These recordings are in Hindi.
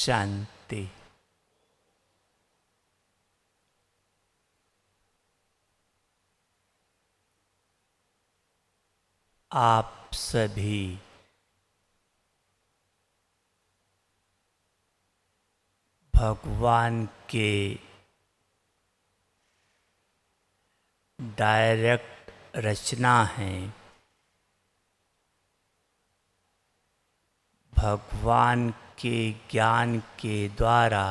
शांति। आप सभी भगवान के डायरेक्ट रचना हैं। भगवान के ज्ञान के द्वारा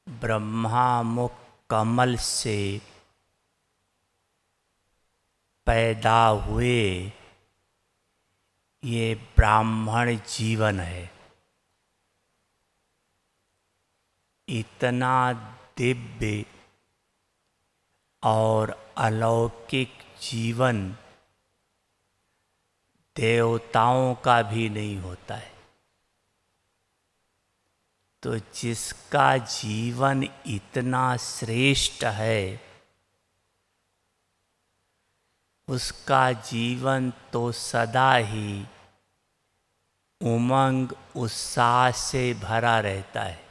ब्रह्मा मुख कमल से पैदा हुए ये ब्राह्मण जीवन है। इतना दिव्य और अलौकिक जीवन देवताओं का भी नहीं होता है। तो जिसका जीवन इतना श्रेष्ठ है उसका जीवन तो सदा ही उमंग उत्साह से भरा रहता है,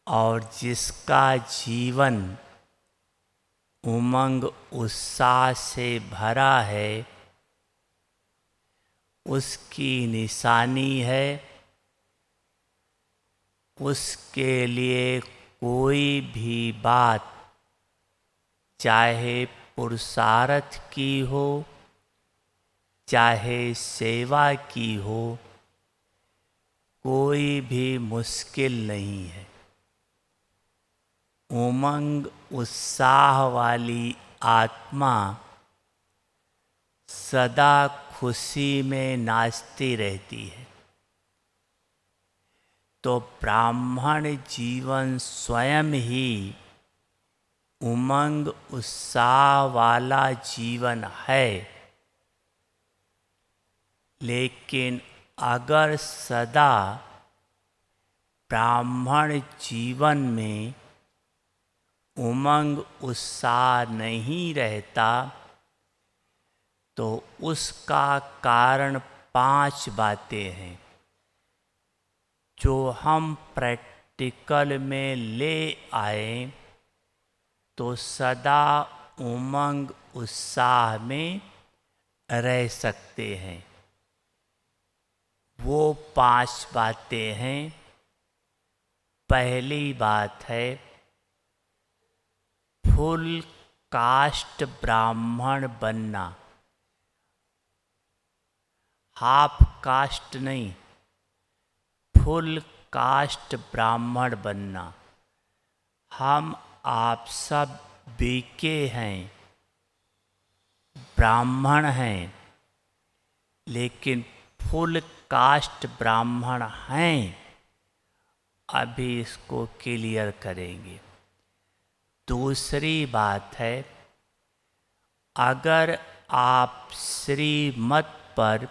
और जिसका जीवन उमंग उत्साह से भरा है उसकी निशानी है उसके लिए कोई भी बात, चाहे पुरुषार्थ की हो चाहे सेवा की हो, कोई भी मुश्किल नहीं है। उमंग उत्साह वाली आत्मा सदा खुशी में नाचती रहती है। तो ब्राह्मण जीवन स्वयं ही उमंग उत्साह वाला जीवन है। लेकिन अगर सदा ब्राह्मण जीवन में उमंग उत्साह नहीं रहता तो उसका कारण 5 बातें हैं जो हम प्रैक्टिकल में ले आए तो सदा उमंग उत्साह में रह सकते हैं। वो 5 बातें हैं। पहली बात है फुल कास्ट ब्राह्मण बनना। हाफ कास्ट नहीं, फुल कास्ट ब्राह्मण बनना। हम आप सब बीके हैं, ब्राह्मण हैं, लेकिन फुल कास्ट ब्राह्मण हैं। अभी इसको क्लियर करेंगे। दूसरी बात है अगर आप श्रीमत पर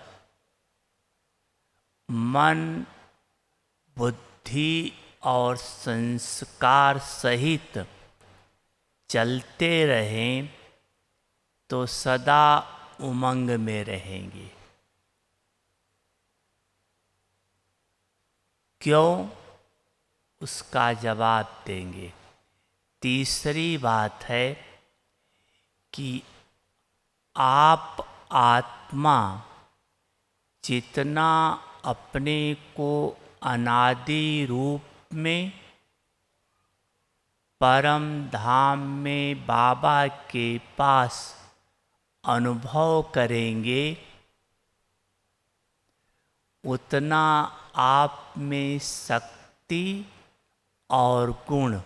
मन बुद्धि और संस्कार सहित चलते रहें तो सदा उमंग में रहेंगे। क्यों? उसका जवाब देंगे। तीसरी बात है कि आप आत्मा जितना अपने को अनादि रूप में परम धाम में बाबा के पास अनुभव करेंगे उतना आप में शक्ति और गुण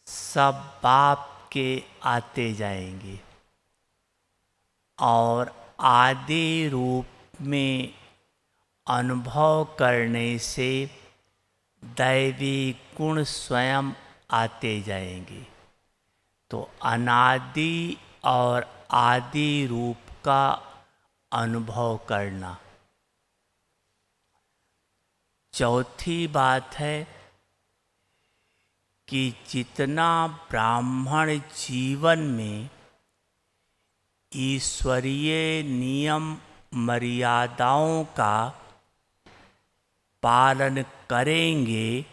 सब बाप के आते जाएंगे और आदि रूप में अनुभव करने से दैवी गुण स्वयं आते जाएंगे। तो अनादि और आदि रूप का अनुभव करना। चौथी बात है कि जितना ब्राह्मण जीवन में ईश्वरीय नियम मर्यादाओं का पालन करेंगे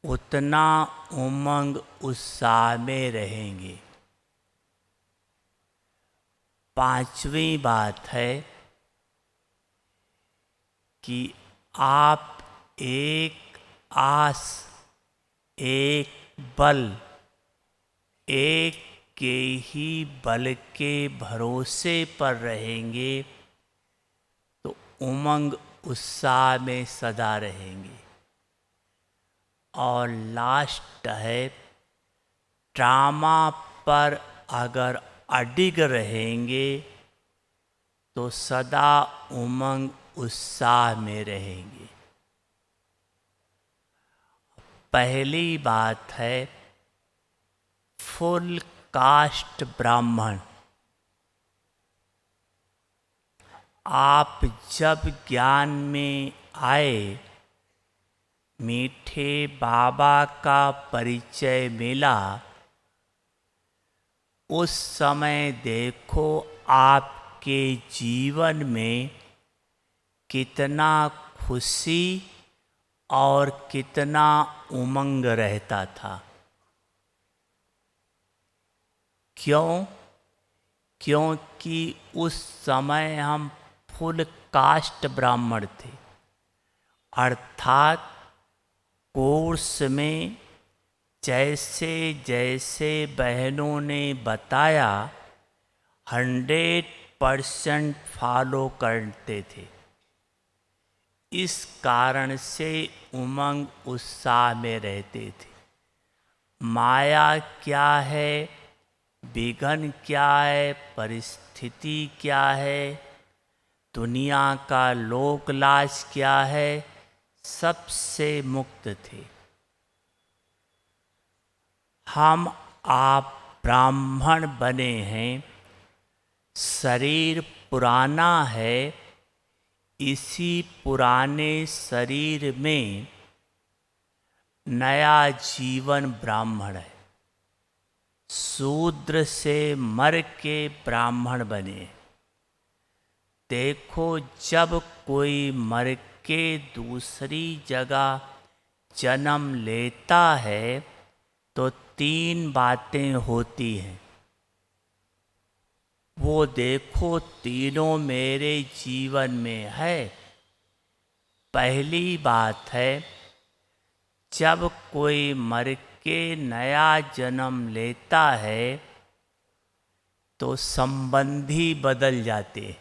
उतना उमंग उत्साह में रहेंगे। पांचवी बात है कि आप एक आस, एक बल, एक के ही बल के भरोसे पर रहेंगे तो उमंग उत्साह में सदा रहेंगे। और लास्ट है, ड्रामा पर अगर अडिग रहेंगे तो सदा उमंग उत्साह में रहेंगे। पहली बात है फुल कास्ट ब्राह्मण। आप जब ज्ञान में आए, मीठे बाबा का परिचय मिला, उस समय देखो आपके जीवन में कितना खुशी और कितना उमंग रहता था। क्यों? क्योंकि उस समय हम फुल कास्ट ब्राह्मण थे, अर्थात कोर्स में जैसे जैसे बहनों ने बताया 100% फॉलो करते थे। इस कारण से उमंग उत्साह में रहते थे। माया क्या है, विघ्न क्या है, परिस्थिति क्या है, दुनिया का लोक लाज क्या है, सबसे मुक्त थे। हम आप ब्राह्मण बने हैं, शरीर पुराना है, इसी पुराने शरीर में नया जीवन ब्राह्मण है। शूद्र से मर के ब्राह्मण बने। देखो, जब कोई मर के दूसरी जगह जन्म लेता है तो 3 बातें होती हैं। वो देखो तीनों मेरे जीवन में है। पहली बात है, जब कोई मर के नया जन्म लेता है तो संबंधी बदल जाते हैं।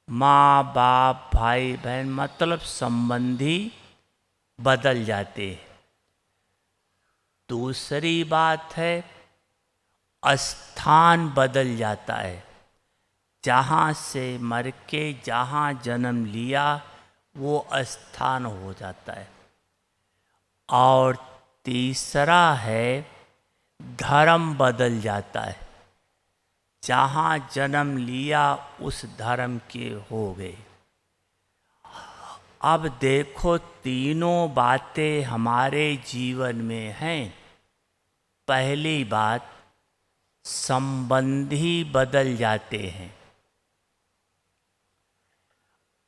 माँ बाप भाई बहन मतलब संबंधी बदल जाते हैं। दूसरी बात है, स्थान बदल जाता है। जहाँ से मर के जहाँ जन्म लिया वो स्थान हो जाता है। और तीसरा है, धर्म बदल जाता है। जहाँ जन्म लिया उस धर्म के हो गए। अब देखो तीनों बातें हमारे जीवन में हैं। पहली बात, संबंधी बदल जाते हैं।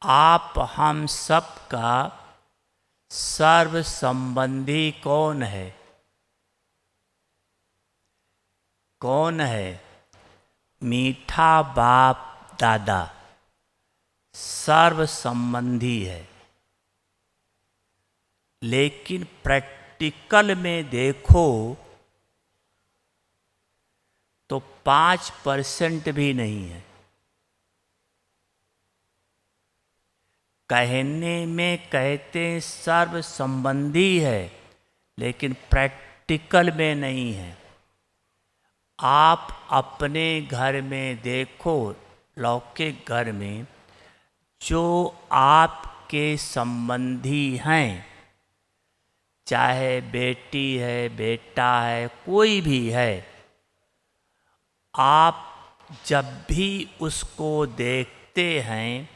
आप हम सब का सर्व संबंधी कौन है? कौन है? मीठा बाप दादा सर्व संबंधी है। लेकिन प्रैक्टिकल में देखो तो 5% भी नहीं है। कहने में कहते सर्व संबंधी है, लेकिन प्रैक्टिकल में नहीं है। आप अपने घर में देखो, लौकिक घर में जो आपके संबंधी हैं, चाहे बेटी है, बेटा है, कोई भी है, आप जब भी उसको देखते हैं,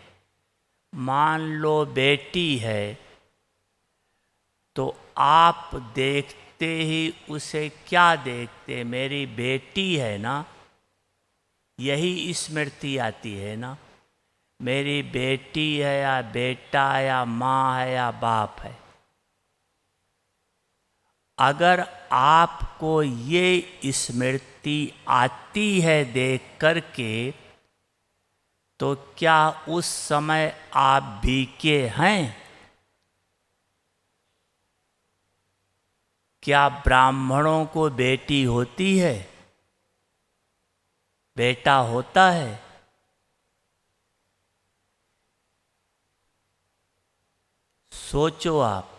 मान लो बेटी है, तो आप देखते ही उसे क्या देखते? मेरी बेटी है ना, यही स्मृति आती है ना, मेरी बेटी है या बेटा या माँ है या बाप है। अगर आपको ये स्मृति आती है देख करके, तो क्या उस समय आप भीखे हैं? क्या ब्राह्मणों को बेटी होती है, बेटा होता है? सोचो आप,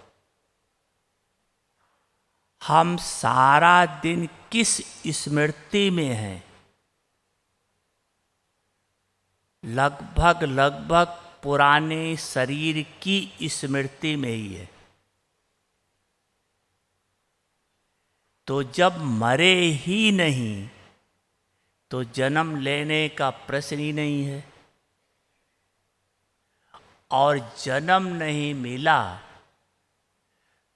हम सारा दिन किस स्मृति में हैं? लगभग पुराने शरीर की स्मृति में ही है। तो जब मरे ही नहीं तो जन्म लेने का प्रश्न ही नहीं है, और जन्म नहीं मिला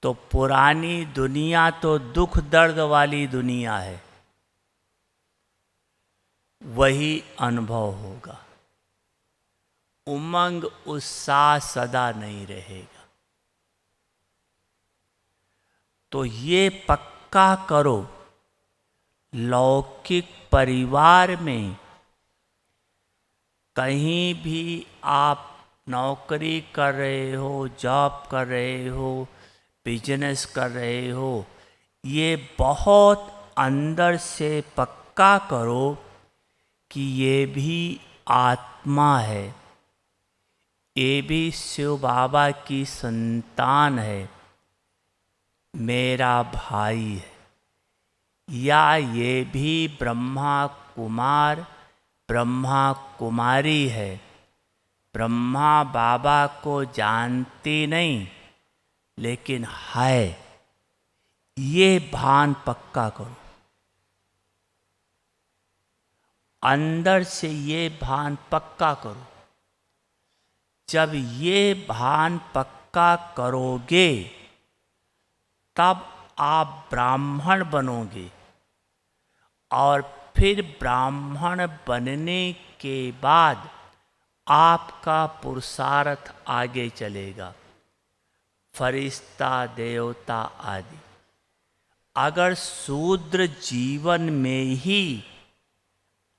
तो पुरानी दुनिया तो दुख दर्द वाली दुनिया है, वही अनुभव होगा। उमंग उत्साह सदा नहीं रहेगा। तो ये पक्का करो, लौकिक परिवार में कहीं भी आप नौकरी कर रहे हो, जॉब कर रहे हो, बिजनेस कर रहे हो, ये बहुत अंदर से पक्का करो कि ये भी आत्मा है, ये भी शिव बाबा की संतान है, मेरा भाई है, या ये भी ब्रह्मा कुमार ब्रह्मा कुमारी है। ब्रह्मा बाबा को जानती नहीं, लेकिन है, ये भान पक्का करो। अंदर से ये भान पक्का करो। जब ये भान पक्का करोगे, तब आप ब्राह्मण बनोगे, और फिर ब्राह्मण बनने के बाद आपका पुरुषार्थ आगे चलेगा, फरिश्ता देवता आदि। अगर शूद्र जीवन में ही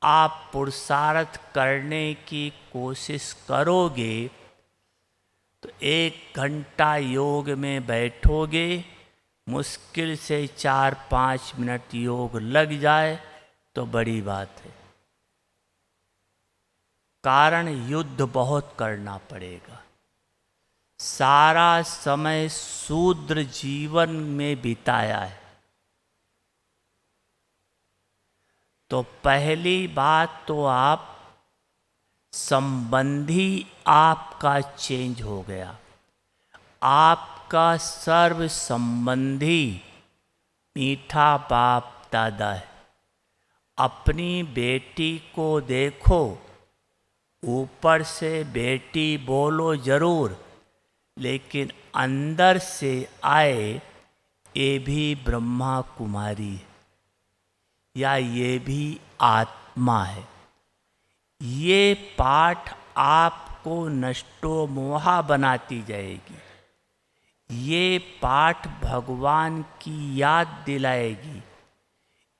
आप पुरुषार्थ करने की कोशिश करोगे, तो 1 घंटा योग में बैठोगे, मुश्किल से 4-5 मिनट योग लग जाए तो बड़ी बात है। कारण युद्ध बहुत करना पड़ेगा। सारा समय शूद्र जीवन में बिताया है। तो पहली बात तो आप संबंधी आपका चेंज हो गया। आपका सर्व संबंधी मीठा बाप दादा है। अपनी बेटी को देखो, ऊपर से बेटी बोलो जरूर, लेकिन अंदर से आए ये भी ब्रह्मा कुमारी है, या ये भी आत्मा है। ये पाठ आपको नष्टो मोहा बनाती जाएगी। ये पाठ भगवान की याद दिलाएगी।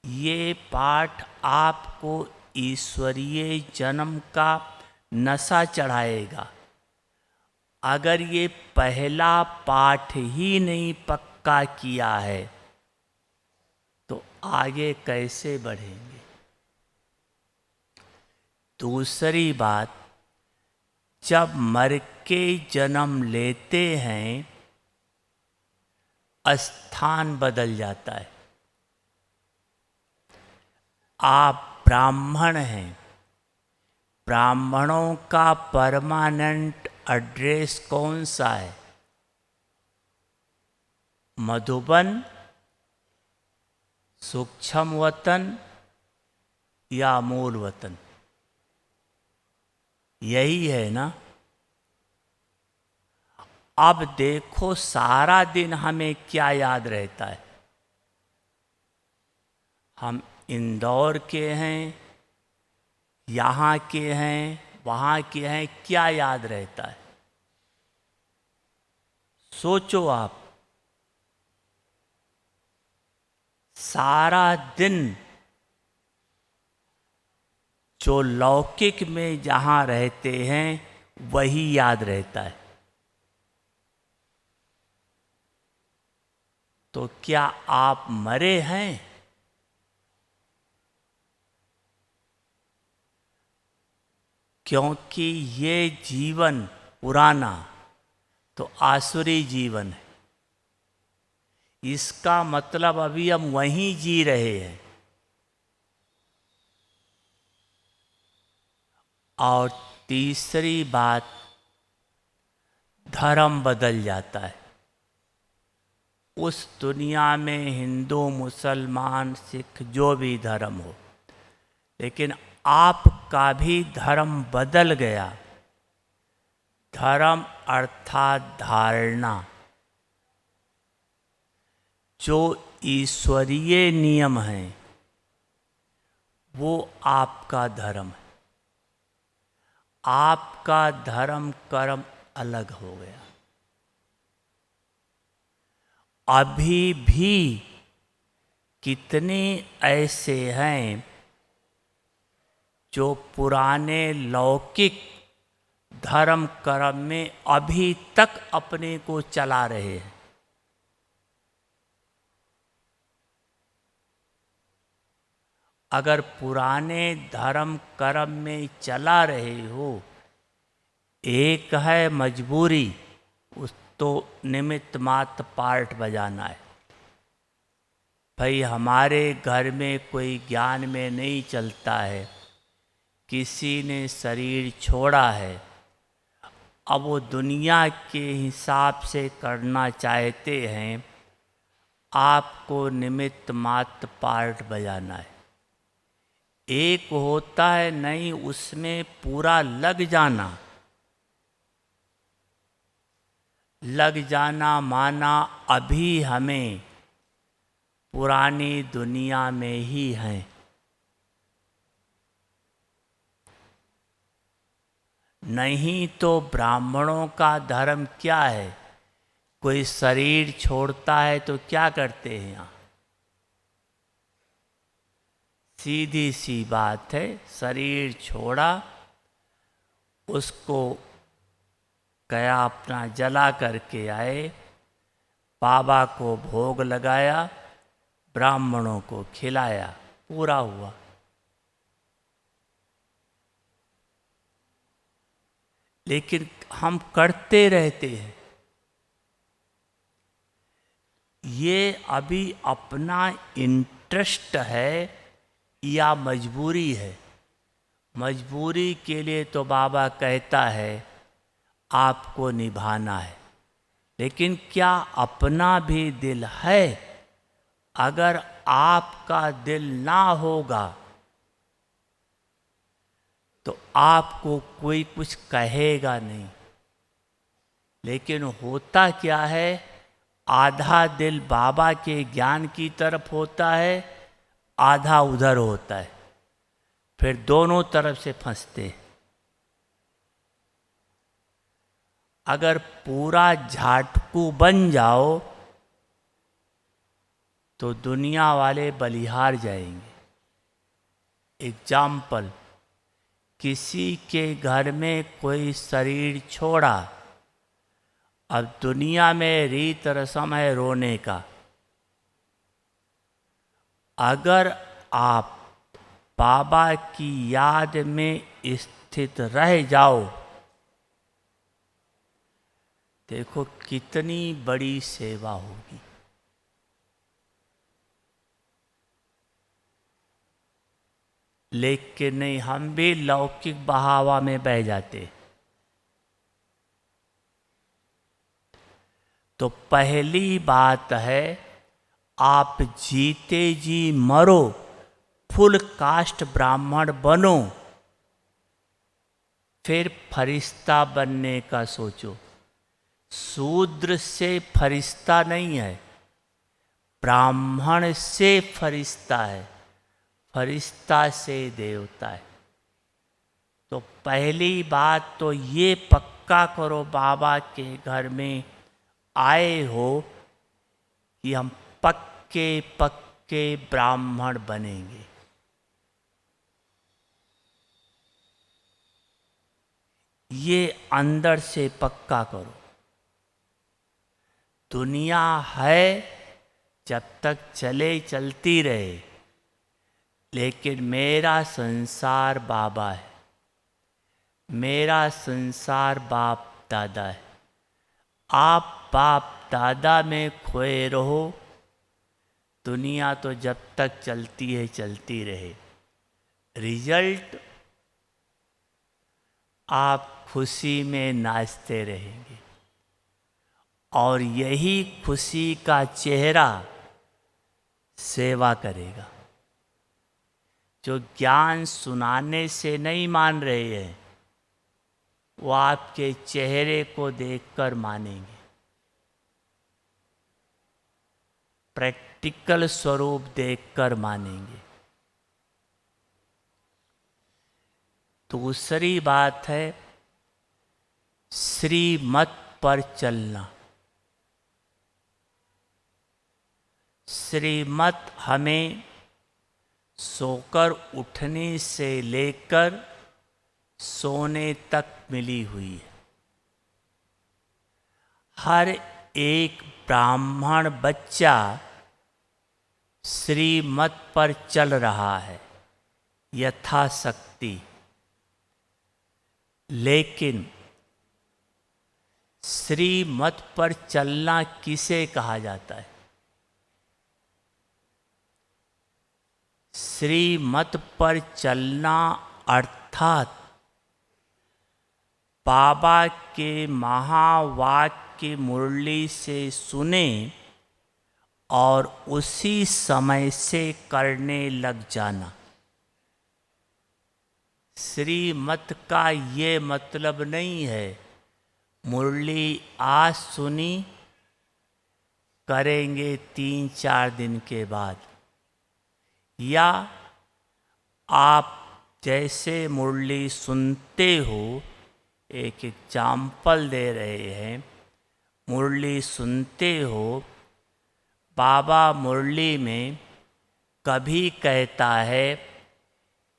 ये पाठ आपको ईश्वरीय जन्म का नशा चढ़ाएगा। अगर ये पहला पाठ ही नहीं पक्का किया है, तो आगे कैसे बढ़ेंगे? दूसरी बात, जब मर के जन्म लेते हैं, स्थान बदल जाता है। आप ब्राह्मण हैं, ब्राह्मणों का परमानेंट एड्रेस कौन सा है? मधुबन, सूक्ष्म वतन या मूल वतन? यही है ना। अब देखो, सारा दिन हमें क्या याद रहता है? हम इंदौर के हैं यहाँ के हैं, वहाँ के हैं, क्या याद रहता है? सोचो आप, सारा दिन जो लौकिक में जहाँ रहते हैं वही याद रहता है। तो क्या आप मरे हैं? क्योंकि ये जीवन पुराना तो आसुरी जीवन है। इसका मतलब अभी हम वहीं जी रहे हैं। और तीसरी बात, धर्म बदल जाता है। उस दुनिया में हिंदू, मुसलमान, सिख जो भी धर्म हो, लेकिन आपका भी धर्म बदल गया। धर्म अर्थात धारणा, जो ईश्वरीय नियम हैं वो आपका धर्म है। आपका धर्म कर्म अलग हो गया। अभी भी कितने ऐसे हैं जो पुराने लौकिक धर्म कर्म में अभी तक अपने को चला रहे हैं। अगर पुराने धर्म कर्म में चला रहे हो, एक है मजबूरी, उस तो निमित्त मात्र पार्ट बजाना है। भाई हमारे घर में कोई ज्ञान में नहीं चलता है, किसी ने शरीर छोड़ा है, अब वो दुनिया के हिसाब से करना चाहते हैं, आपको निमित्त मात्र पार्ट बजाना है। एक होता है नहीं, उसमें पूरा लग जाना माना अभी हमें पुरानी दुनिया में ही हैं। नहीं तो ब्राह्मणों का धर्म क्या है? कोई शरीर छोड़ता है तो क्या करते हैं यहाँ? सीधी सी बात है, शरीर छोड़ा, उसको गया अपना जला करके आए, बाबा को भोग लगाया, ब्राह्मणों को खिलाया, पूरा हुआ। लेकिन हम करते रहते हैं। ये अभी अपना इंटरेस्ट है या मजबूरी है? मजबूरी के लिए तो बाबा कहता है आपको निभाना है, लेकिन क्या अपना भी दिल है? अगर आपका दिल ना होगा तो आपको कोई कुछ कहेगा नहीं। लेकिन होता क्या है, आधा दिल बाबा के ज्ञान की तरफ होता है, आधा उधर होता है, फिर दोनों तरफ से फंसते। अगर पूरा झाटकू बन जाओ तो दुनिया वाले बलिहार जाएंगे। एग्जाम्पल, किसी के घर में कोई शरीर छोड़ा, अब दुनिया में रीत रस्म है रोने का। अगर आप बाबा की याद में स्थित रह जाओ, देखो कितनी बड़ी सेवा होगी। लेकिन नहीं, हम भी लौकिक बहावा में बह जाते। तो पहली बात है, आप जीते जी मरो, फुल कास्ट ब्राह्मण बनो, फिर फरिश्ता बनने का सोचो। शूद्र से फरिश्ता नहीं है, ब्राह्मण से फरिश्ता है, फरिश्ता से देवता है। तो पहली बात तो ये पक्का करो बाबा के घर में आए हो कि हम पक्के पक्के ब्राह्मण बनेंगे। ये अंदर से पक्का करो। दुनिया है जब तक चले चलती रहे, लेकिन मेरा संसार बाबा है, मेरा संसार बाप दादा है। आप बाप दादा में खोए रहो, दुनिया तो जब तक चलती है चलती रहे। रिजल्ट आप खुशी में नाचते रहेंगे, और यही खुशी का चेहरा सेवा करेगा। जो ज्ञान सुनाने से नहीं मान रहे हैं, वो आपके चेहरे को देखकर मानेंगे। प्रैक्टिकल स्वरूप देखकर मानेंगे। दूसरी बात है श्रीमत पर चलना। श्रीमत हमें सोकर उठने से लेकर सोने तक मिली हुई है। हर एक ब्राह्मण बच्चा श्रीमत पर चल रहा है यथाशक्ति, लेकिन श्रीमत पर चलना किसे कहा जाता है? श्रीमत पर चलना अर्थात बाबा के महावाक्य मुरली से सुने और उसी समय से करने लग जाना। श्रीमत का ये मतलब नहीं है मुरली आज सुनी, करेंगे 3-4 दिन के बाद, या आप जैसे मुरली सुनते हो। एक एग्जाम्पल दे रहे हैं, मुरली सुनते हो, बाबा मुरली में कभी कहता है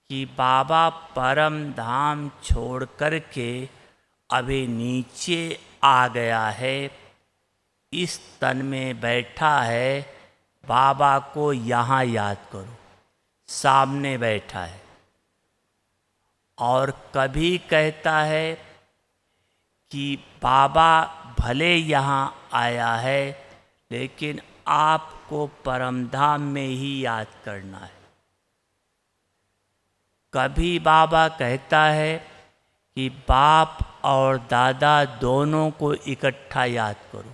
कि बाबा परम धाम छोड़ कर के अभी नीचे आ गया है, इस तन में बैठा है, बाबा को यहाँ याद करो, सामने बैठा है। और कभी कहता है कि बाबा भले यहाँ आया है, लेकिन आपको परमधाम में ही याद करना है। कभी बाबा कहता है कि बाप और दादा दोनों को इकट्ठा याद करो,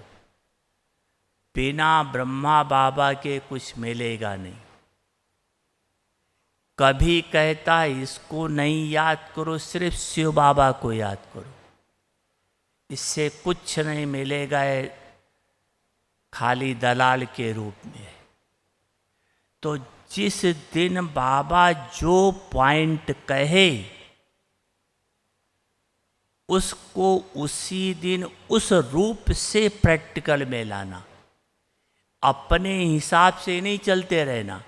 बिना ब्रह्मा बाबा के कुछ मिलेगा नहीं। कभी कहता है इसको नहीं याद करो, सिर्फ शिव बाबा को याद करो, इससे कुछ नहीं मिलेगा, खाली दलाल के रूप में है। तो जिस दिन बाबा जो पॉइंट कहे उसको उसी दिन उस रूप से प्रैक्टिकल में लाना, अपने हिसाब से नहीं चलते रहना।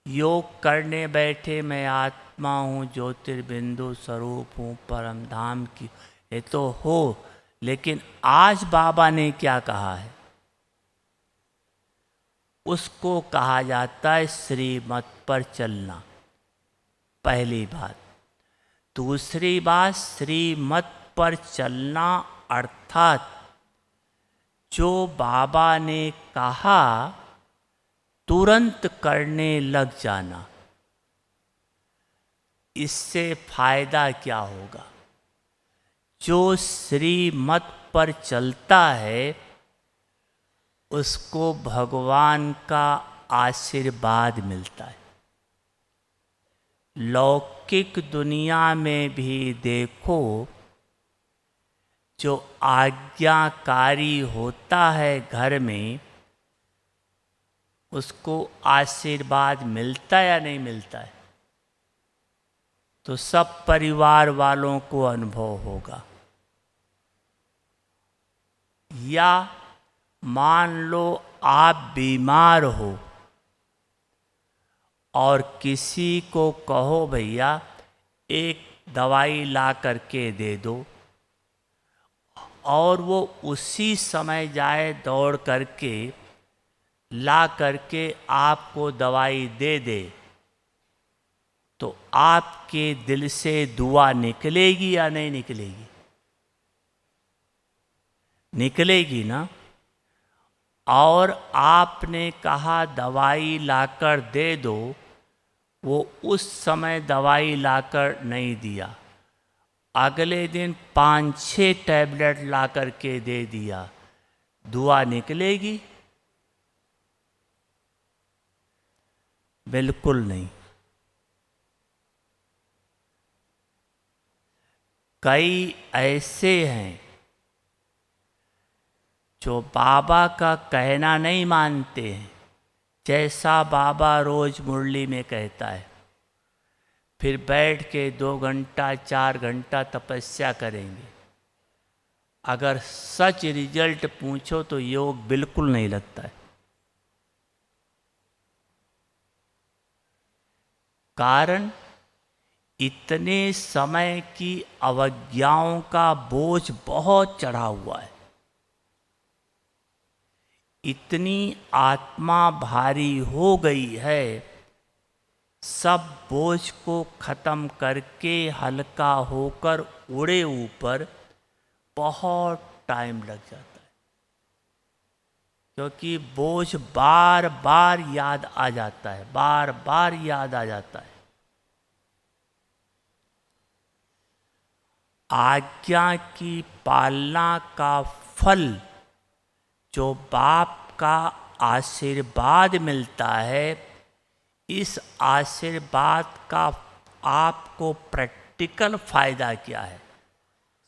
योग करने बैठे मैं आत्मा हूँ, ज्योतिर्बिंदु स्वरूप हूँ, परम धाम की, ये तो हो, लेकिन आज बाबा ने क्या कहा है उसको कहा जाता है श्रीमत पर चलना, पहली बात। दूसरी बात, श्रीमत पर चलना अर्थात जो बाबा ने कहा तुरंत करने लग जाना। इससे फायदा क्या होगा? जो श्रीमत पर चलता है उसको भगवान का आशीर्वाद मिलता है। लौकिक दुनिया में भी देखो, जो आज्ञाकारी होता है घर में, उसको आशीर्वाद मिलता या नहीं मिलता है? तो सब परिवार वालों को अनुभव होगा। या मान लो आप बीमार हो और किसी को कहो भैया एक दवाई ला करके दे दो, और वो उसी समय जाए दौड़ करके ला करके आपको दवाई दे दे, तो आपके दिल से दुआ निकलेगी या नहीं निकलेगी? निकलेगी ना। और आपने कहा दवाई लाकर दे दो, वो उस समय दवाई लाकर नहीं दिया, अगले दिन 5-6 टैबलेट ला करके दे दिया, दुआ निकलेगी? बिल्कुल नहीं। कई ऐसे हैं जो बाबा का कहना नहीं मानते हैं, जैसा बाबा रोज मुरली में कहता है, फिर बैठ के 2 घंटा 4 घंटा तपस्या करेंगे। अगर सच रिजल्ट पूछो तो योग बिल्कुल नहीं लगता है। कारण इतने समय की अवज्ञाओं का बोझ बहुत चढ़ा हुआ है। इतनी आत्मा भारी हो गई है, सब बोझ को खत्म करके हल्का होकर उड़े ऊपर बहुत टाइम लग जाता है, क्योंकि बोझ बार बार याद आ जाता है, बार बार याद आ जाता है। आज्ञा की पालना का फल जो बाप का आशीर्वाद मिलता है, इस आशीर्वाद का आपको प्रैक्टिकल फायदा क्या है?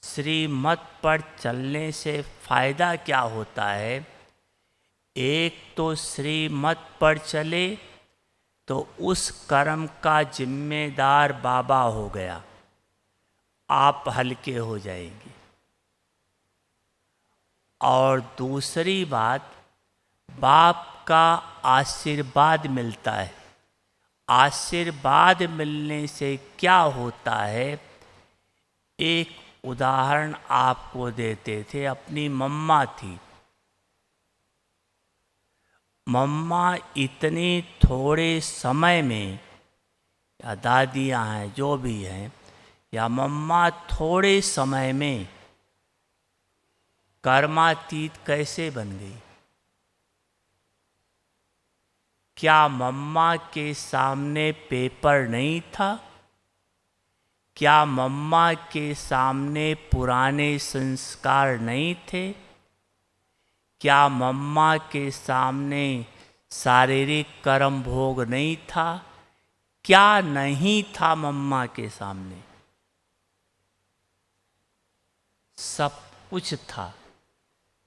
श्रीमत पर चलने से फायदा क्या होता है? एक तो श्रीमत पर चले तो उस कर्म का जिम्मेदार बाबा हो गया, आप हल्के हो जाएंगे। और दूसरी बात, बाप का आशीर्वाद मिलता है। आशीर्वाद मिलने से क्या होता है? एक उदाहरण आपको देते थे, अपनी मम्मा थी। मम्मा इतने थोड़े समय में, या दादियाँ हैं जो भी हैं, या मम्मा थोड़े समय में कर्मातीत कैसे बन गई? क्या मम्मा के सामने पेपर नहीं था? क्या मम्मा के सामने पुराने संस्कार नहीं थे? क्या मम्मा के सामने शारीरिक कर्म भोग नहीं था? क्या नहीं था मम्मा के सामने? सब कुछ था।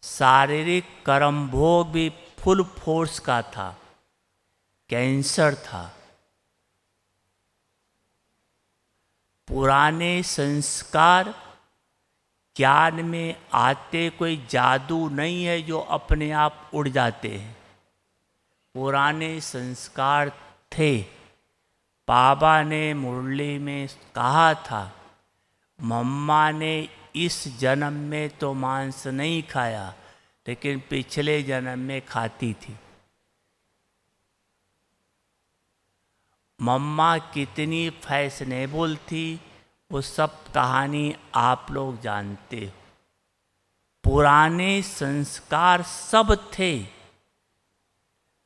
शारीरिक कर्म भोग भी फुल फोर्स का था, कैंसर था। पुराने संस्कार ज्ञान में आते कोई जादू नहीं है जो अपने आप उड़ जाते हैं। पुराने संस्कार थे। बाबा ने मुरली में कहा था, मम्मा ने इस जन्म में तो मांस नहीं खाया, लेकिन पिछले जन्म में खाती थी। मम्मा कितनी फैशनेबल थी, वो सब कहानी आप लोग जानते हो। पुराने संस्कार सब थे,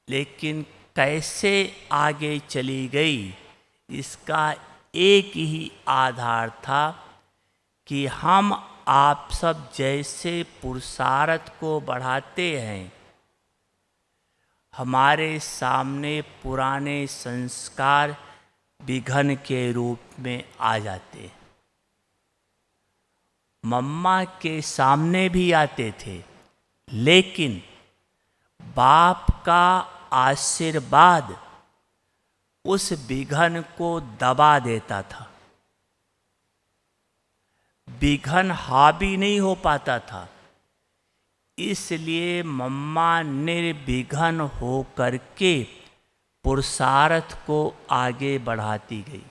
लेकिन कैसे आगे चली गई, इसका एक ही आधार था कि हम आप सब जैसे पुरुषार्थ को बढ़ाते हैं, हमारे सामने पुराने संस्कार विघन के रूप में आ जाते हैं। मम्मा के सामने भी आते थे, लेकिन बाप का आशीर्वाद उस विघन को दबा देता था। विघन हावी नहीं हो पाता था, इसलिए मम्मा निर्विघ्न हो करके पुरुषार्थ को आगे बढ़ाती गई।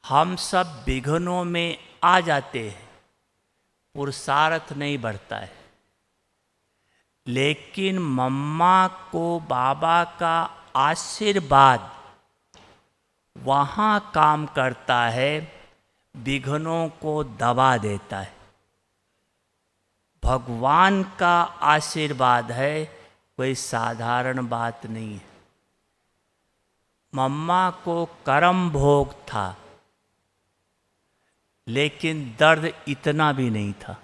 हम सब विघ्नों में आ जाते हैं, पुरुषार्थ नहीं बढ़ता है। लेकिन मम्मा को बाबा का आशीर्वाद वहाँ काम करता है, विघ्नों को दबा देता है। भगवान का आशीर्वाद है, कोई साधारण बात नहीं है। मम्मा को कर्म भोग था, लेकिन दर्द इतना भी नहीं था।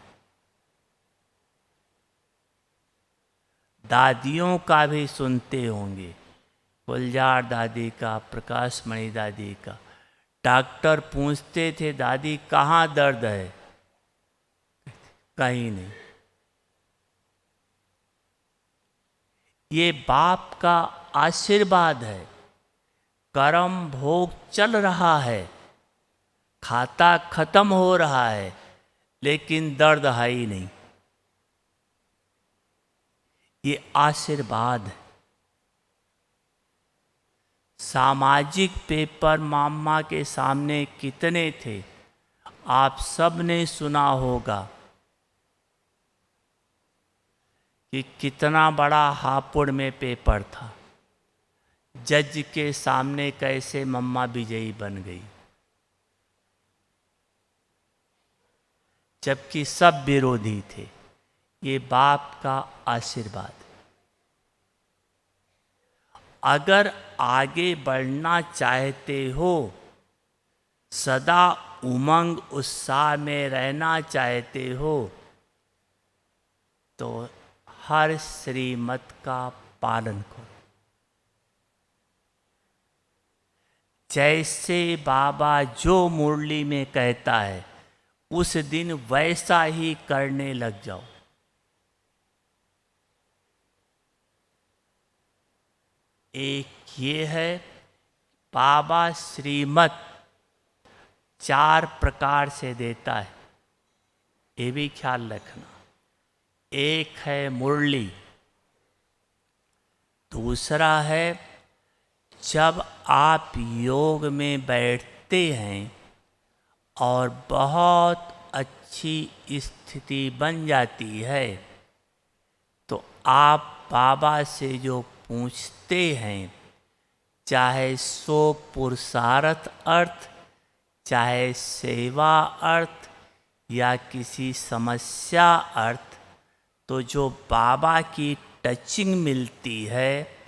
दादियों का भी सुनते होंगे, गुलजार दादी का, प्रकाश मणि दादी का। डॉक्टर पूछते थे, दादी कहाँ दर्द है? कहीं नहीं। ये बाप का आशीर्वाद है। कर्म भोग चल रहा है, खाता खत्म हो रहा है, लेकिन दर्द है ही नहीं। ये आशीर्वाद है। सामाजिक पेपर मामा के सामने कितने थे, आप सब ने सुना होगा कि कितना बड़ा हापुड़ में पेपर था। जज के सामने कैसे मम्मा विजयी बन गई, जबकि सब विरोधी थे। ये बाप का आशीर्वाद। अगर आगे बढ़ना चाहते हो, सदा उमंग उत्साह में रहना चाहते हो, तो हर श्रीमत का पालन करो। जैसे बाबा जो मुरली में कहता है, उस दिन वैसा ही करने लग जाओ। एक ये है, बाबा श्रीमत 4 प्रकार से देता है, ये भी ख्याल रखना। एक है मुरली, दूसरा है जब आप योग में बैठते हैं और बहुत अच्छी स्थिति बन जाती है, तो आप बाबा से जो पूछते हैं, चाहे सो पुरुषार्थ अर्थ, चाहे सेवा अर्थ, या किसी समस्या अर्थ, तो जो बाबा की टचिंग मिलती है,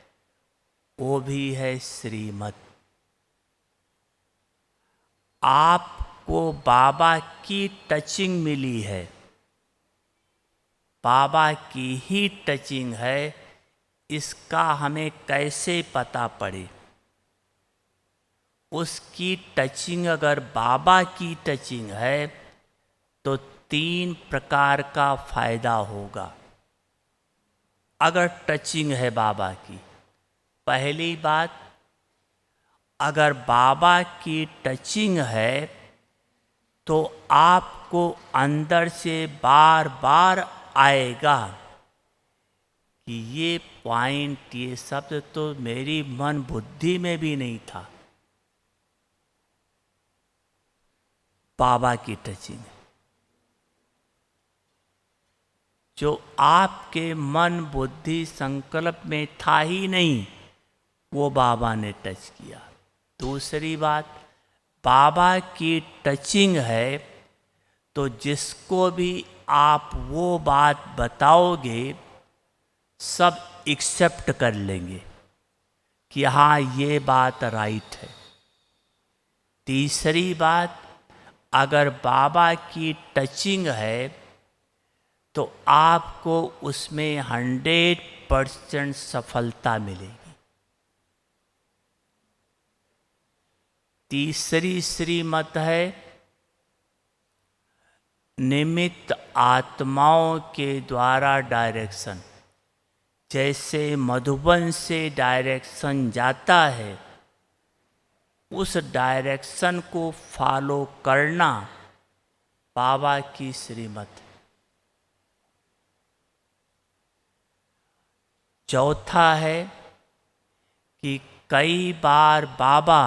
वो भी है श्रीमत। आपको बाबा की टचिंग मिली है, बाबा की ही टचिंग है, इसका हमें कैसे पता पड़े? उसकी टचिंग अगर बाबा की टचिंग है, तो 3 प्रकार का फायदा होगा। अगर टचिंग है बाबा की, पहली बात, अगर बाबा की टचिंग है तो आपको अंदर से बार बार आएगा कि ये पॉइंट, ये शब्द तो मेरी मन बुद्धि में भी नहीं था। बाबा की टचिंग, जो आपके मन बुद्धि संकल्प में था ही नहीं, वो बाबा ने टच किया। दूसरी बात, बाबा की टचिंग है तो जिसको भी आप वो बात बताओगे, सब एक्सेप्ट कर लेंगे कि हाँ ये बात राइट है। तीसरी बात, अगर बाबा की टचिंग है तो आपको उसमें 100% सफलता मिलेगी। तीसरी श्रीमत है, निमित्त आत्माओं के द्वारा डायरेक्शन। जैसे मधुबन से डायरेक्शन जाता है, उस डायरेक्शन को फॉलो करना बाबा की श्रीमत है। चौथा है कि कई बार बाबा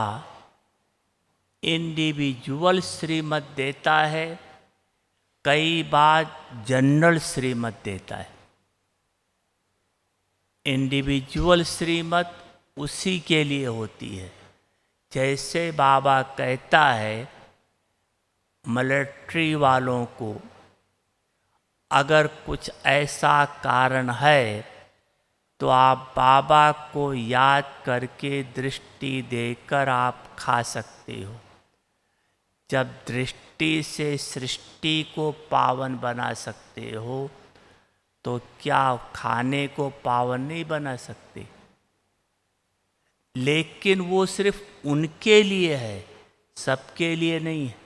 इंडिविजुअल श्रीमत देता है, कई बार जनरल श्रीमत देता है। इंडिविजुअल श्रीमत उसी के लिए होती है, जैसे बाबा कहता है मिलिट्री वालों को अगर कुछ ऐसा कारण है तो आप बाबा को याद करके दृष्टि देकर आप खा सकते हो। जब दृष्टि से सृष्टि को पावन बना सकते हो तो क्या खाने को पावन नहीं बना सकते? लेकिन वो सिर्फ उनके लिए है, सबके लिए नहीं है।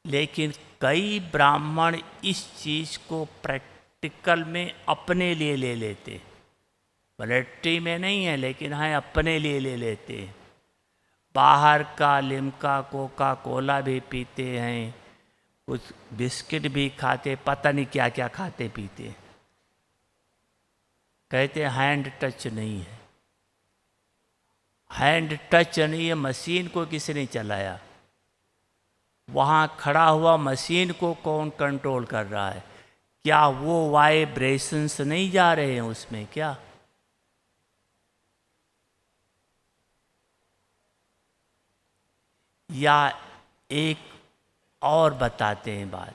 लेकिन कई ब्राह्मण इस चीज़ को प्रैक्टिकल में अपने लिए ले लेते, मिलिट्री में नहीं है लेकिन हाँ अपने लिए ले लेते। बाहर का लिम्का कोका कोला भी पीते हैं, कुछ बिस्किट भी खाते, पता नहीं क्या क्या खाते पीते। कहते हैंड टच नहीं है। हैंड टच नहीं है, मशीन को किसने चलाया? वहाँ खड़ा हुआ मशीन को कौन कंट्रोल कर रहा है? क्या वो वाइब्रेशंस नहीं जा रहे हैं उसमें क्या? या एक और बताते हैं बात,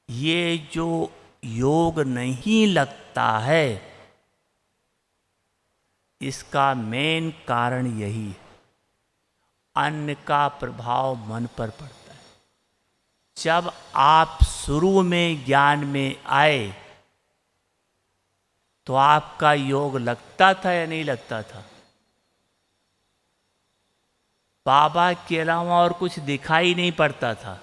ये जो योग नहीं लगता है इसका मेन कारण यही है, अन्न का प्रभाव मन पर पड़ता है। जब आप शुरू में ज्ञान में आए तो आपका योग लगता था या नहीं लगता था? बाबा के अलावा और कुछ दिखाई नहीं पड़ता था।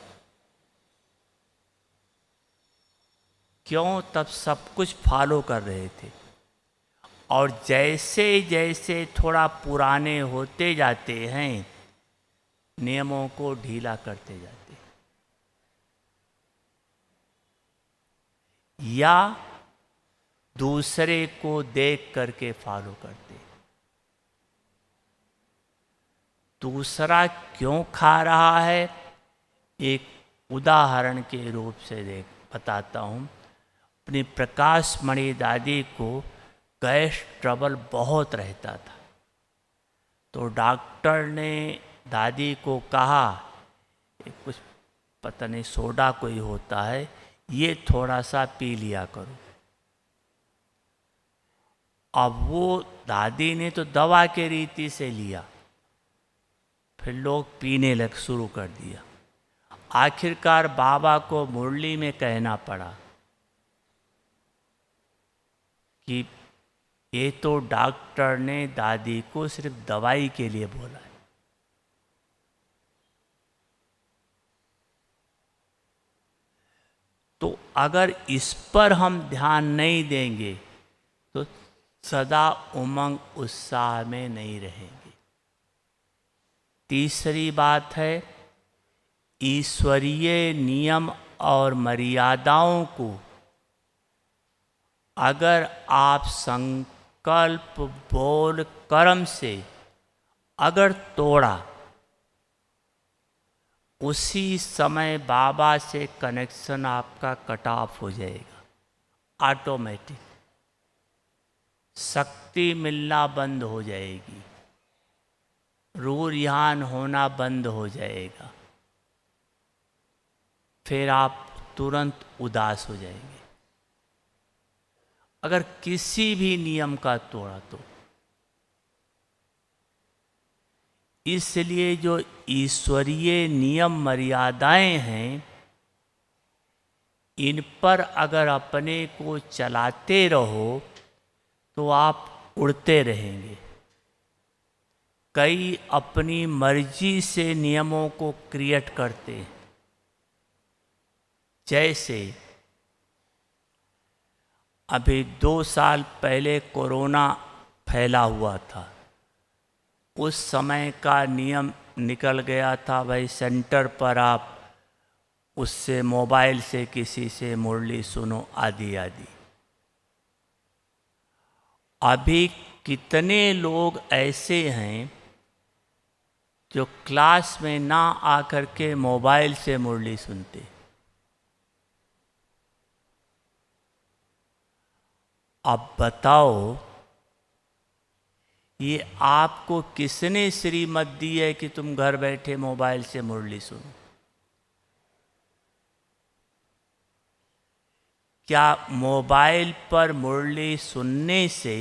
क्यों? तब सब कुछ फॉलो कर रहे थे। और जैसे जैसे थोड़ा पुराने होते जाते हैं नियमों को ढीला करते जाते हैं, या दूसरे को देख करके फॉलो करते हैं। दूसरा क्यों खा रहा है एक उदाहरण के रूप से बताता हूँ। अपनी प्रकाश मणि दादी को गैस ट्रबल बहुत रहता था, तो डॉक्टर ने दादी को कहा कुछ पता नहीं सोडा कोई होता है, ये थोड़ा सा पी लिया करो। अब वो दादी ने तो दवा के रीति से लिया, फिर लोग पीने लग शुरू कर दिया। आखिरकार बाबा को मुरली में कहना पड़ा कि ये तो डॉक्टर ने दादी को सिर्फ दवाई के लिए बोला है। तो अगर इस पर हम ध्यान नहीं देंगे तो सदा उमंग उत्साह में नहीं रहेंगे। तीसरी बात है, ईश्वरीय नियम और मर्यादाओं को अगर आप संकल्प बोल कर्म से अगर तोड़ा, उसी समय बाबा से कनेक्शन आपका कट ऑफ हो जाएगा। ऑटोमेटिक शक्ति मिलना बंद हो जाएगी, रूरियान होना बंद हो जाएगा, फिर आप तुरंत उदास हो जाएंगे अगर किसी भी नियम का तोड़ा तो। इसलिए जो ईश्वरीय नियम मर्यादाएं हैं, इन पर अगर अपने को चलाते रहो तो आप उड़ते रहेंगे। कई अपनी मर्जी से नियमों को क्रिएट करते हैं। जैसे अभी 2 साल पहले कोरोना फैला हुआ था, उस समय का नियम निकल गया था भाई, सेंटर पर आप उससे मोबाइल से किसी से मुरली सुनो आदि आदि। अभी कितने लोग ऐसे हैं जो क्लास में ना आकर के मोबाइल से मुरली सुनते। अब बताओ, ये आपको किसने श्रीमत दी है कि तुम घर बैठे मोबाइल से मुरली सुनो? क्या मोबाइल पर मुरली सुनने से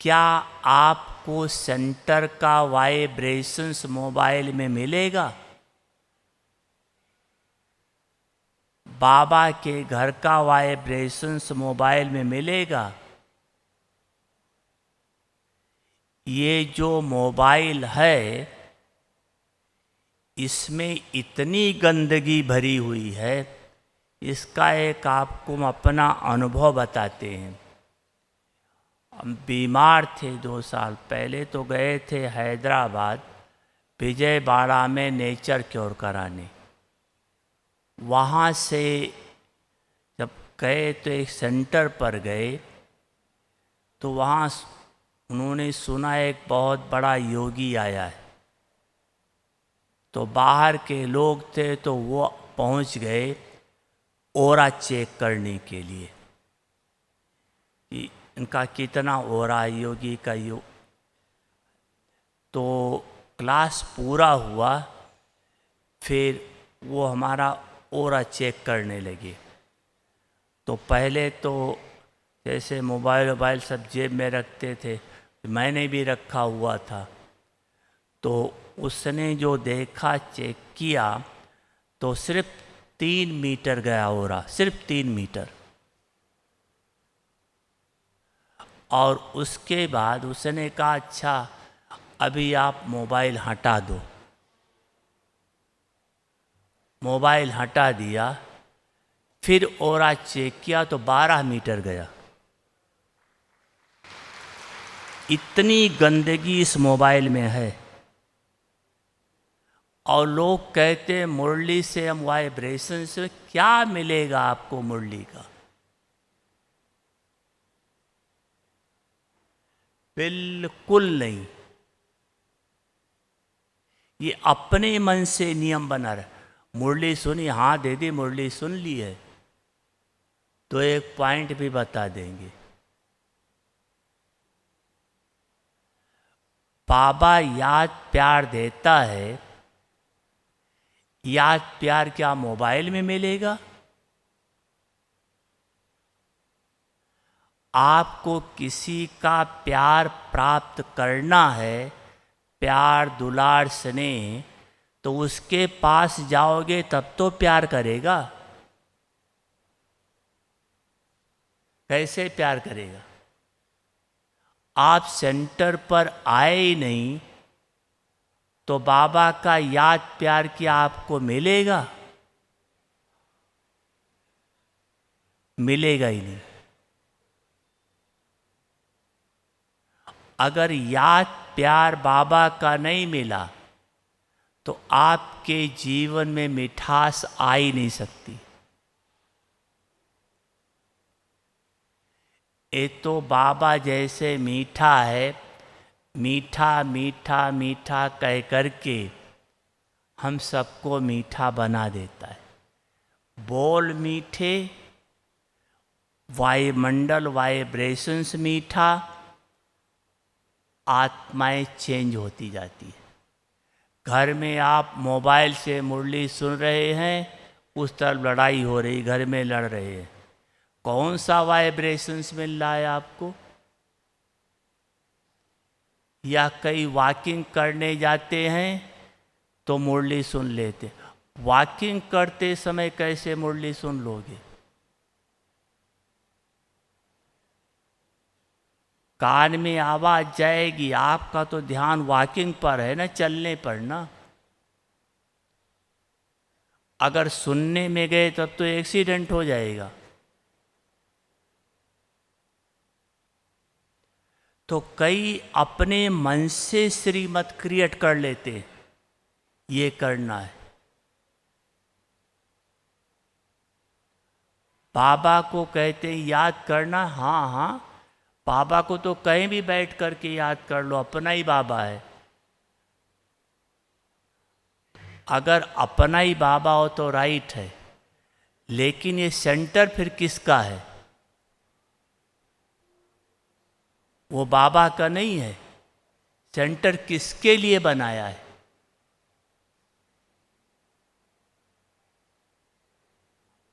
क्या आपको सेंटर का वाइब्रेशंस मोबाइल में मिलेगा? बाबा के घर का वाइब्रेशंस मोबाइल में मिलेगा? ये जो मोबाइल है इसमें इतनी गंदगी भरी हुई है, इसका एक आपको हम अपना अनुभव बताते हैं। हम बीमार थे 2 साल पहले, तो गए थे हैदराबाद विजयवाड़ा में नेचर क्योर कराने। वहाँ से जब गए तो एक सेंटर पर गए, तो वहाँ उन्होंने सुना एक बहुत बड़ा योगी आया है। तो बाहर के लोग थे तो वो पहुँच गए ओरा चेक करने के लिए कि इनका कितना ओरा है, योगी का योग। तो क्लास पूरा हुआ, फिर वो हमारा ओरा चेक करने लगे। तो पहले तो जैसे मोबाइल सब जेब में रखते थे, मैंने भी रखा हुआ था। तो उसने जो देखा, चेक किया, तो सिर्फ 3 मीटर गया ओरा, सिर्फ 3 मीटर। और उसके बाद उसने कहा अच्छा अभी आप मोबाइल हटा दो। मोबाइल हटा दिया, फिर ओरा चेक किया तो 12 मीटर गया। इतनी गंदगी इस मोबाइल में है। और लोग कहते हैं मुरली से हम वाइब्रेशन से क्या मिलेगा आपको मुरली का? बिल्कुल नहीं। ये अपने मन से नियम बना रहा। मुरली सुनी, हाँ दे दी, मुरली सुन ली है, तो एक पॉइंट भी बता देंगे। बाबा याद प्यार देता है। याद प्यार क्या मोबाइल में मिलेगा? आपको किसी का प्यार प्राप्त करना है, प्यार दुलार स्नेह, तो उसके पास जाओगे तब तो प्यार करेगा। कैसे प्यार करेगा? आप सेंटर पर आए ही नहीं तो बाबा का याद प्यार क्या आपको मिलेगा? मिलेगा ही नहीं। अगर याद प्यार बाबा का नहीं मिला तो आपके जीवन में मिठास आ ही नहीं सकती। ये तो बाबा जैसे मीठा है, मीठा मीठा मीठा कह करके हम सबको मीठा बना देता है। बोल मीठे, वायुमंडल वाइब्रेशंस मीठा, आत्माएं चेंज होती जाती है। घर में आप मोबाइल से मुरली सुन रहे हैं, उस तरफ लड़ाई हो रही, घर में लड़ रहे हैं। कौन सा वाइब्रेशंस मिल रहा है आपको? या कहीं वॉकिंग करने जाते हैं तो मुरली सुन लेते। वॉकिंग करते समय कैसे मुरली सुन लोगे? कान में आवाज जाएगी, आपका तो ध्यान वॉकिंग पर है ना, चलने पर ना। अगर सुनने में गए तब तो एक्सीडेंट हो जाएगा। तो कई अपने मन से श्रीमत क्रिएट कर लेते हैं, ये करना है। बाबा को कहते हैं याद करना, हाँ हाँ, बाबा को तो कहीं भी बैठ करके याद कर लो, अपना ही बाबा है। अगर अपना ही बाबा हो तो राइट है, लेकिन ये सेंटर फिर किसका है? वो बाबा का नहीं है। सेंटर किसके लिए बनाया है?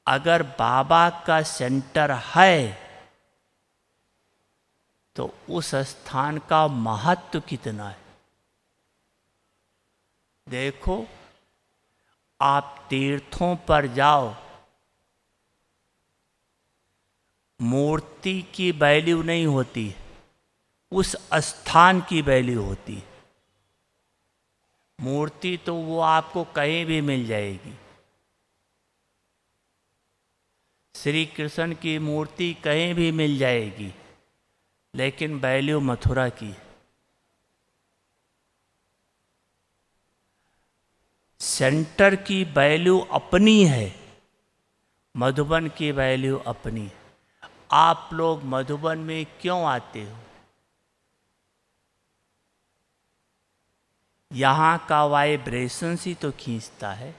अगर बाबा का सेंटर है तो उस स्थान का महत्व कितना है। देखो, आप तीर्थों पर जाओ, मूर्ति की वैल्यू नहीं होती, उस स्थान की वैल्यू होती है। मूर्ति तो वो आपको कहीं भी मिल जाएगी। श्री कृष्ण की मूर्ति कहीं भी मिल जाएगी, लेकिन वैल्यू मथुरा की। सेंटर की वैल्यू अपनी है, मधुबन की वैल्यू अपनी है। आप लोग मधुबन में क्यों आते हो? यहाँ का वाइब्रेशंस ही तो खींचता है।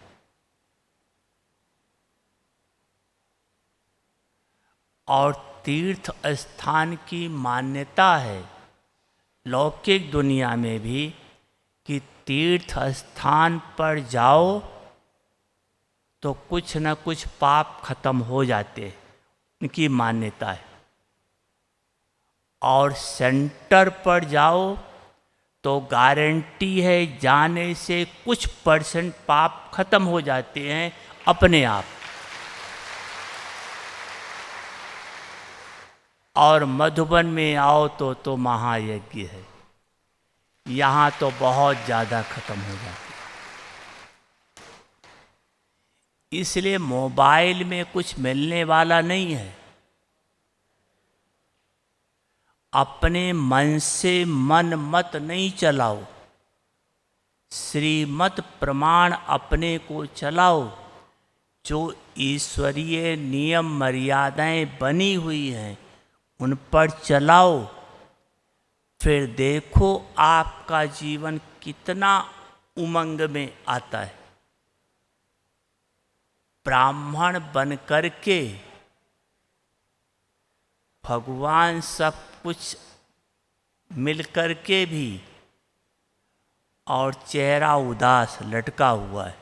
और तीर्थ स्थान की मान्यता है लौकिक दुनिया में भी कि तीर्थ स्थान पर जाओ तो कुछ न कुछ पाप खत्म हो जाते हैं, उनकी मान्यता है। और सेंटर पर जाओ तो गारंटी है जाने से कुछ % पाप खत्म हो जाते हैं अपने आप। और मधुबन में आओ तो महायज्ञ है, यहाँ तो बहुत ज़्यादा खत्म हो जाती है। इसलिए मोबाइल में कुछ मिलने वाला नहीं है। अपने मन से मन मत नहीं चलाओ, श्रीमत प्रमाण अपने को चलाओ। जो ईश्वरीय नियम मर्यादाएं बनी हुई हैं उन पर चलाओ, फिर देखो आपका जीवन कितना उमंग में आता है। ब्राह्मण बन करके भगवान सब कुछ मिल करके भी और चेहरा उदास लटका हुआ है।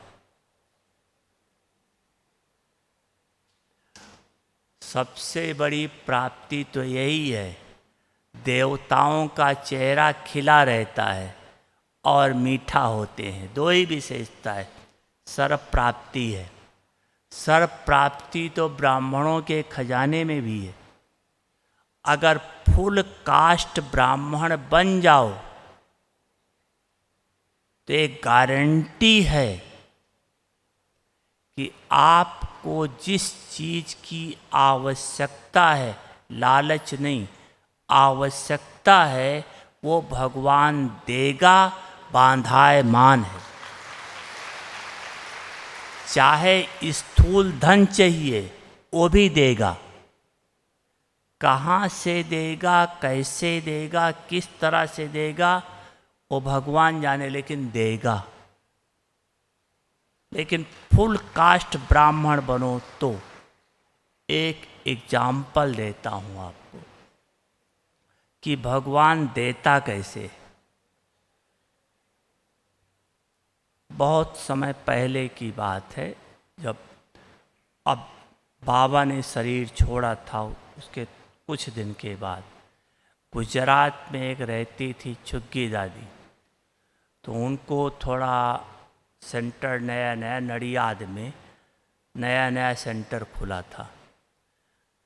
सबसे बड़ी प्राप्ति तो यही है, देवताओं का चेहरा खिला रहता है और मीठा होते हैं, दो ही विशेषता है। सर्व प्राप्ति है। सर्व प्राप्ति तो ब्राह्मणों के खजाने में भी है। अगर फुल कास्ट ब्राह्मण बन जाओ तो एक गारंटी है कि आपको जिस चीज की आवश्यकता है, लालच नहीं, आवश्यकता है, वो भगवान देगा, बांधायमान है। चाहे स्थूल धन चाहिए वो भी देगा। कहाँ से देगा, कैसे देगा, किस तरह से देगा, वो भगवान जाने, लेकिन देगा। लेकिन फुल कास्ट ब्राह्मण बनो तो एक एग्जाम्पल देता हूँ आपको कि भगवान देता कैसे। बहुत समय पहले की बात है, जब अब बाबा ने शरीर छोड़ा था, उसके कुछ दिन के बाद गुजरात में एक रहती थी छुग्गी दादी। तो उनको थोड़ा सेंटर नया नया नडियाद में नया सेंटर खुला था।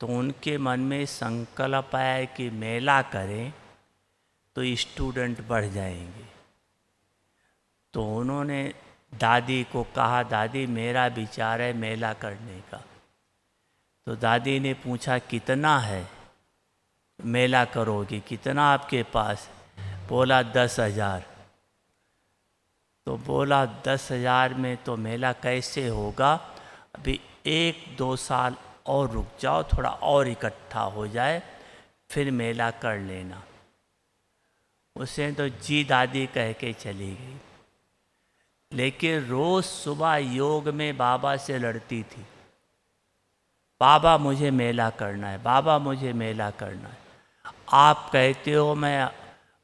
तो उनके मन में संकल्प आया कि मेला करें तो स्टूडेंट बढ़ जाएंगे। तो उन्होंने दादी को कहा, दादी मेरा विचार है मेला करने का। तो दादी ने पूछा कितना है? मेला करोगे, कितना आपके पास? बोला 10,000। तो बोला 10,000 में तो मेला कैसे होगा, अभी 1-2 साल और रुक जाओ, थोड़ा और इकट्ठा हो जाए फिर मेला कर लेना। उसे तो जी दादी कह के चली गई, लेकिन रोज़ सुबह योग में बाबा से लड़ती थी, बाबा मुझे मेला करना है, बाबा मुझे मेला करना है। आप कहते हो मैं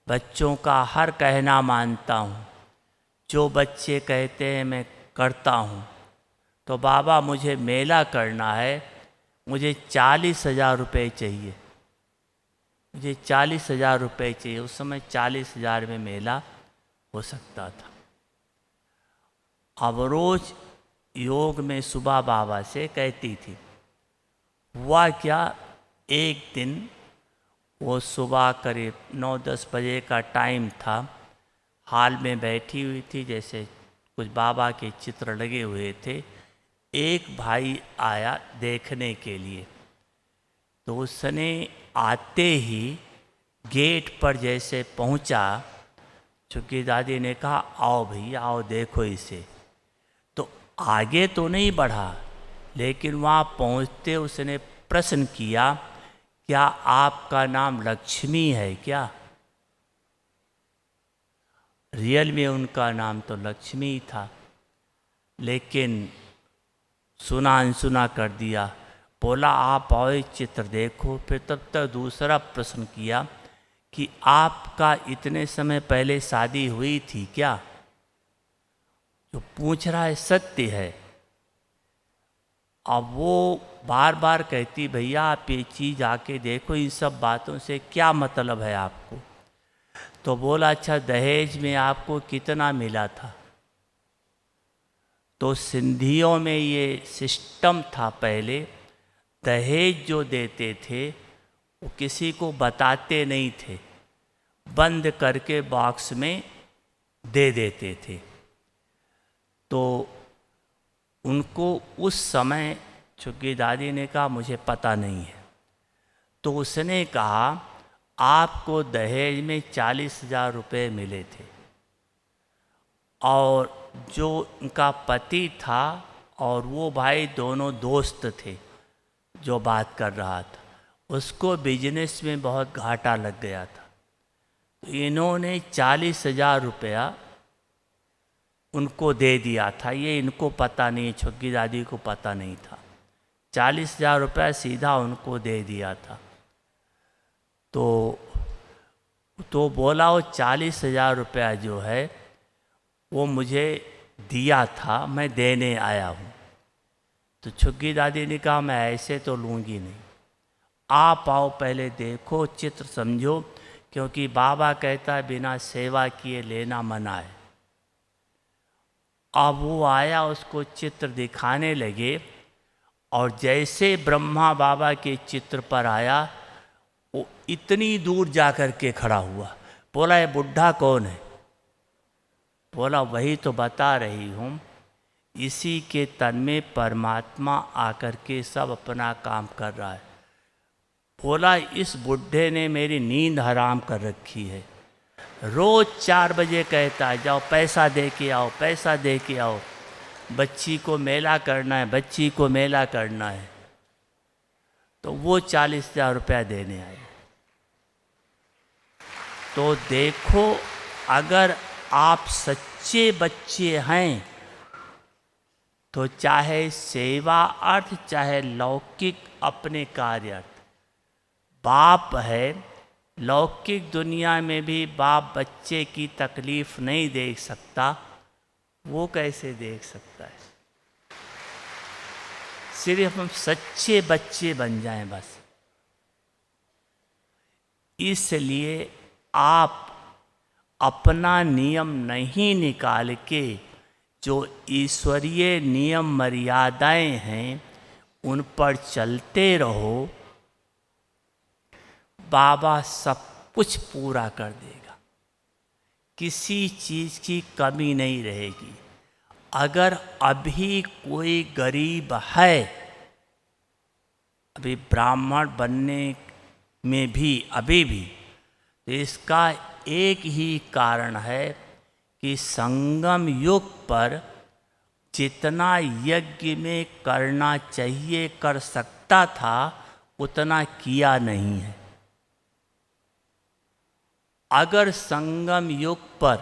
बच्चों का हर कहना मानता हूँ, जो बच्चे कहते हैं मैं करता हूँ, तो बाबा मुझे मेला करना है, मुझे 40,000 रुपये चाहिए, मुझे 40,000 रुपये चाहिए। उस समय 40,000 में मेला हो सकता था। अब रोज़ योग में सुबह बाबा से कहती थी। हुआ क्या, एक दिन वो सुबह करीब 9-10 बजे का टाइम था, हाल में बैठी हुई थी, जैसे कुछ बाबा के चित्र लगे हुए थे। एक भाई आया देखने के लिए, तो उसने आते ही गेट पर जैसे पहुंचा, चूँकि दादी ने कहा आओ भैया आओ देखो इसे, तो आगे तो नहीं बढ़ा, लेकिन वहाँ पहुँचते उसने प्रश्न किया, क्या आपका नाम लक्ष्मी है क्या? रियल में उनका नाम तो लक्ष्मी था, लेकिन सुना अनसुना कर दिया। बोला आप आओ एक चित्र देखो। फिर तब तक दूसरा प्रश्न किया कि आपका इतने समय पहले शादी हुई थी क्या? जो पूछ रहा है सत्य है। अब वो बार बार कहती भैया आप ये चीज़ आके देखो, इन सब बातों से क्या मतलब है आपको? तो बोला अच्छा दहेज में आपको कितना मिला था? तो सिंधियों में ये सिस्टम था, पहले दहेज जो देते थे वो किसी को बताते नहीं थे, बंद करके बॉक्स में दे देते थे। तो उनको उस समय, चूँकि दादी ने कहा मुझे पता नहीं है, तो उसने कहा आपको दहेज में 40,000 रुपये मिले थे, और जो उनका पति था और वो भाई दोनों दोस्त थे जो बात कर रहा था, उसको बिजनेस में बहुत घाटा लग गया था। तो इन्होंने 40,000 रुपया उनको दे दिया था, ये इनको पता नहीं, छुग्गी दादी को पता नहीं था। 40,000 रुपया सीधा उनको दे दिया था। तो बोला वो 40,000 रुपया जो है वो मुझे दिया था, मैं देने आया हूँ। तो छुग्गी दादी ने कहा मैं ऐसे तो लूँगी नहीं, आप आओ पहले देखो चित्र समझो, क्योंकि बाबा कहता है बिना सेवा किए लेना मना है। अब वो आया, उसको चित्र दिखाने लगे, और जैसे ब्रह्मा बाबा के चित्र पर आया वो इतनी दूर जा कर के खड़ा हुआ। बोला ये बुढ़ा कौन है? बोला वही तो बता रही हूँ, इसी के तन में परमात्मा आकर के सब अपना काम कर रहा है। बोला इस बुढ़े ने मेरी नींद हराम कर रखी है, रोज़ 4 बजे कहता है जाओ पैसा दे के आओ, पैसा दे के आओ, बच्ची को मेला करना है, बच्ची को मेला करना है। तो वो 40,000 रुपया देने आए। तो देखो, अगर आप सच्चे बच्चे हैं तो चाहे सेवा अर्थ चाहे लौकिक अपने कार्य अर्थ, बाप है, लौकिक दुनिया में भी बाप बच्चे की तकलीफ नहीं देख सकता, वो कैसे देख सकता है? सिर्फ हम सच्चे बच्चे बन जाएं बस। इसलिए आप अपना नियम नहीं निकाल के जो ईश्वरीय नियम मर्यादाएं हैं उन पर चलते रहो, बाबा सब कुछ पूरा कर देगा, किसी चीज़ की कमी नहीं रहेगी। अगर अभी कोई गरीब है, अभी ब्राह्मण बनने में भी अभी भी, तो इसका एक ही कारण है कि संगम युग पर जितना यज्ञ में करना चाहिए कर सकता था उतना किया नहीं है। अगर संगम युग पर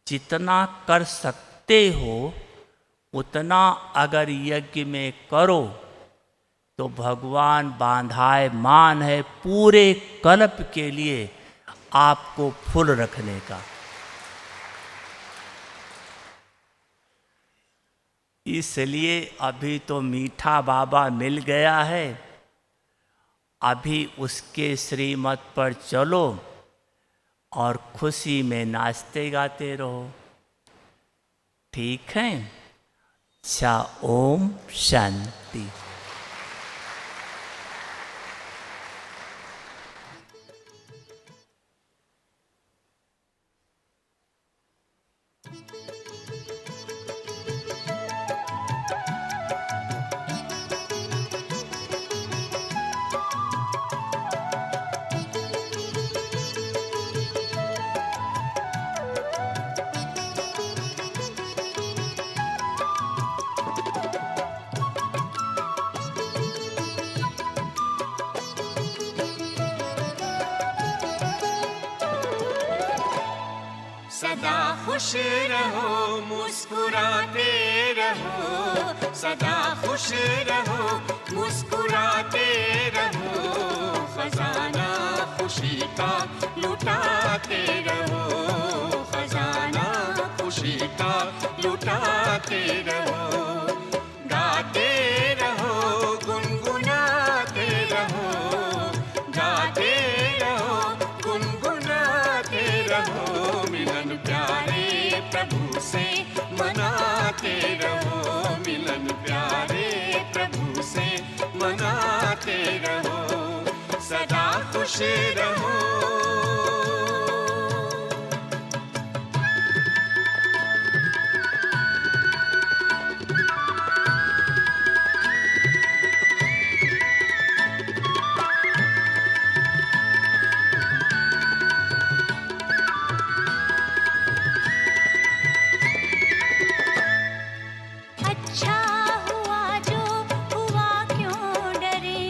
जितना कर सकते हो उतना अगर यज्ञ में करो तो भगवान बांधायमान है पूरे कल्प के लिए आपको फुल रखने का। इसलिए अभी तो मीठा बाबा मिल गया है, अभी उसके श्रीमत पर चलो और खुशी में नाचते गाते रहो। ठीक है? अच्छा, ओम शांति। सदा खुश रहो, मुस्कुराते रहो, सदा खुश रहो, मुस्कुराते रहो, खजाना खुशी का लुटाते रहो, खजाना खुशी का लुटाते रहो, गाते रहो, गुनगुनाते रहो, गाते रहो, गुनगुनाते रहो, मिलन प्यारे प्रभु से मनाते रहो, मिलन प्यारे प्रभु से मनाते रहो, सदा खुश रहो। अच्छा हुआ जो हुआ, क्यों डरे,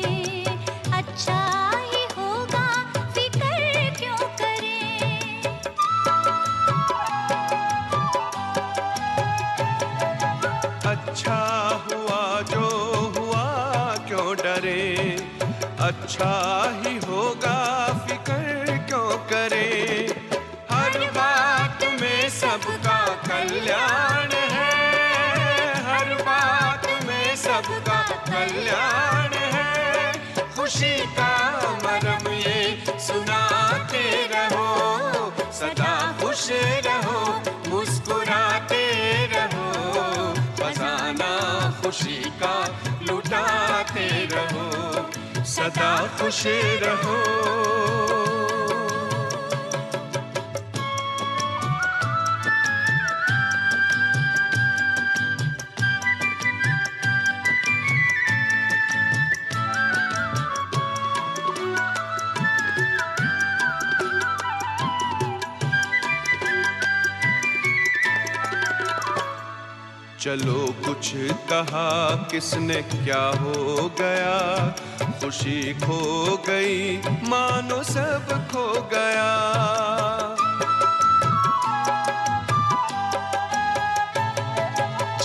अच्छा ही होगा, फिक्र क्यों करें। अच्छा हुआ जो हुआ, क्यों डरे, अच्छा ही होगा, फिक्र क्यों करे, हर बात में सबका कल्याण है, हर बात में सबका कल्याण है, खुशी का मरम ये सुनाते रहो, सदा खुश रहो, मुस्कुराते रहो, खजाना खुशी का लुटाते रहो, सदा खुश रहो। चलो कुछ कहा किसने क्या हो गया, खुशी खो गई मानो सब खो गया,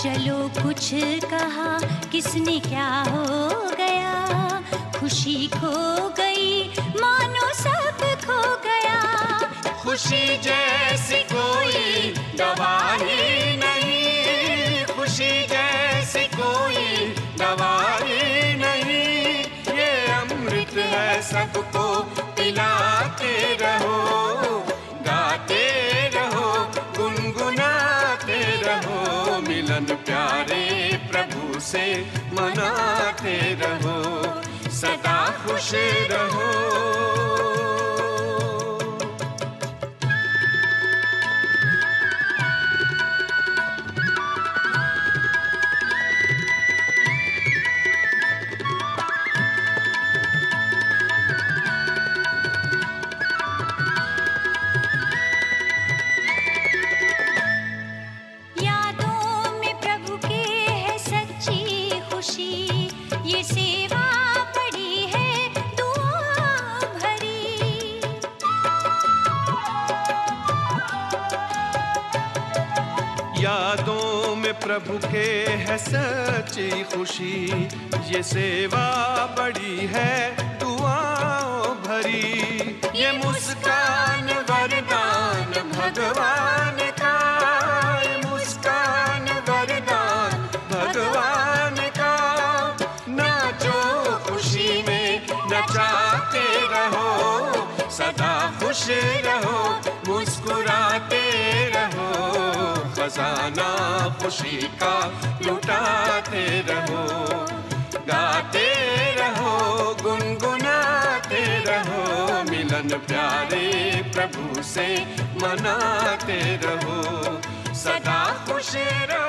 चलो कुछ कहा किसने क्या हो गया, खुशी खो गई मानो सब खो गया, खुशी जैसी कोई दवा ही नहीं, खुशी जैसी कोई दवा ही नहीं, ये अमृत है सबको पिलाते रहो, गाते रहो, गुनगुनाते रहो, मिलन प्यारे प्रभु से मनाते रहो, सदा खुश रहो। यादों में प्रभु के है सच्ची खुशी, ये सेवा बड़ी है दुआओं भरी। ये मुस्कान वरदान भगवान का, ये मुस्कान वरदान भगवान का। नाचो खुशी में नचाते रहो, सदा खुश रहो मुस्कुराते रहो। खजाना खुशी का लुटाते रहो, गाते रहो गुनगुनाते रहो। मिलन प्यारे प्रभु से मनाते रहो, सदा खुश रहो।